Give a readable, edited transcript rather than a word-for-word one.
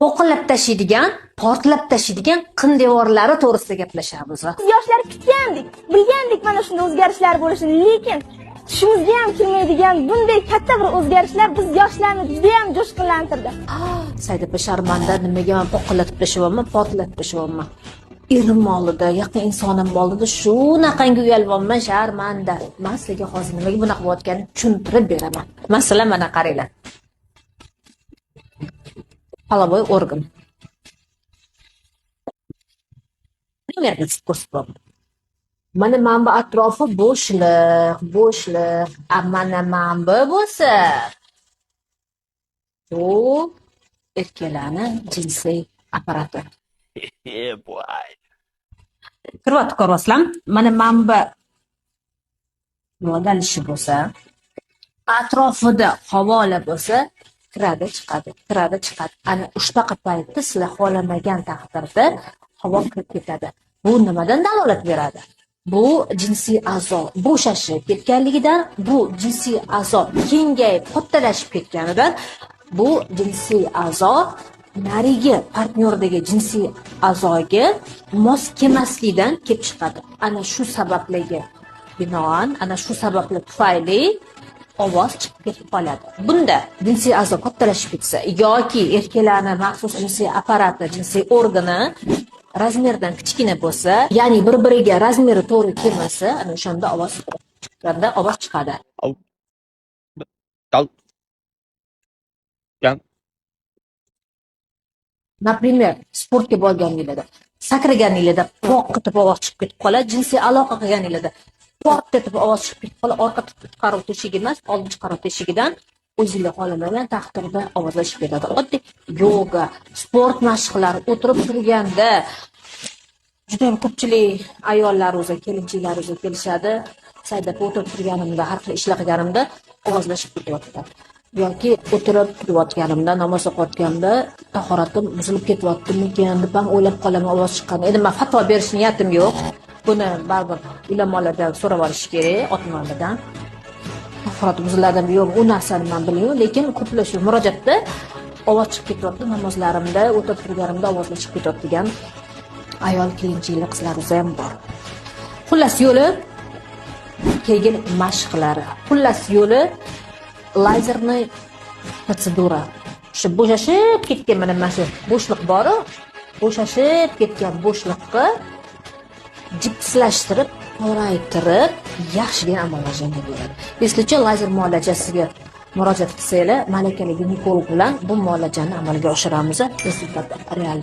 Po'qilab tashiydigan, portlab tashiydigan qin devorlari to'g'risida gaplashamiz. Biz yoshlar kutgandik, bilgandik mana shunday o'zgarishlar bo'lishini, lekin tushimizga ham kirmaydigan bunday katta bir o'zgarishlar biz yoshlarni juda ham jo'shqinlantirdi. Saydipa sharmanda, nimaga men po'qillatib tashyapman, portlatib tashyapman. Erim oldida, yaqin insonim oldida shunaqangi uyalyapman, sharmanda. Men sizga hozir nimaga bunaqa bo'layotganini tushuntirib beraman. Masalan, mana qaranglar. Половой орган. Примерно ko'rsatib. Mana manba atrofi bo'shliq. Mana manba bo'lsa, bu erkaklarning jinsiy apparati. Yeah, boy. Kirvat ko'rasizlar. Mana manba yo'nalishi bo'lsa, atrofida havola bo'lsa, kiradi chiqadi. Ana ushtaqa paytda sizlar xohlamagan taqdirda havo kirib ketadi. Bu nimadan dalolat beradi? Bu jinsiy a'zo bo'shashib ketganligidan, bu jinsiy a'zo kengayib, kattalashib ketganidan, bu jinsiy a'zo narigi partnyordagi jinsiy a'zoga mos kelmaslikdan kelib chiqadi. Ana shu sabablarga binoan, ana shu sabablar tufayli ovoz chiqib ketib qoladi. Bunda jinsiy a'zo kattalashib ketsa yoki erkaklarning maxsus jinsiy apparati, jinsiy organi razmerdan kichkina bo'lsa, ya'ni bir-biriga razmeri to'g'ri kelmasa, ana o'shanda ovoz chiqadi. Например, sportga borganinglarda, sakraganinglarda poq etib ovoz chiqib ketib qoladi, jinsiy aloqa qilganinglarda poq etib ovoz chiqib ketib qoladi, orqa chiqaruv teshigi emas, oldin chiqaruv teshigidan o'zingizlar xohlamagan taqdirda ovozlashib ketadi. Oddiy yoga, sport mashqlari o'tirib turganda juda ham ko'pchilik ayollar o'zi, kelinchilar o'zi kelishadi. Saydab o'tirib turganimda, har xil ishlar qilganimda ovozlashib ketyapti. Yoki o'tirib turayotganimda, namoz o'qiyotganda tahoratim buzilib ketyaptimikan deb ham o'ylab qolaman ovoz chiqqanda. Endi men fatvo berish niyatim yo'q. Buni baribir ulamolardan so'rab olish kerak, ota-onalardan. Tahorat buziladimi yo'q, u narsani men bilmayman, lekin ko'plar shu murojaatda ovoz chiqib ketyapti, namozlarimda o'tirib turganimda ovozlashib ketyapti degan ayol kelinchilik qizlarimiz ham bor. Xullas yo'li kegel mashqlari. Xullas yo'li lazerni protsedura. Shu bo'shashib ketgan mana shu bo'shliq bor, bo'shashib ketgan bo'shliqqa jipslashtirib, toraytirib, yaxshigina amaliyotga beradi. Eslicha lazer muolajasiga murojaat qilsanglar, malakali ginekolog bilan bu muolajani amalga oshiramiz. Rezultat real.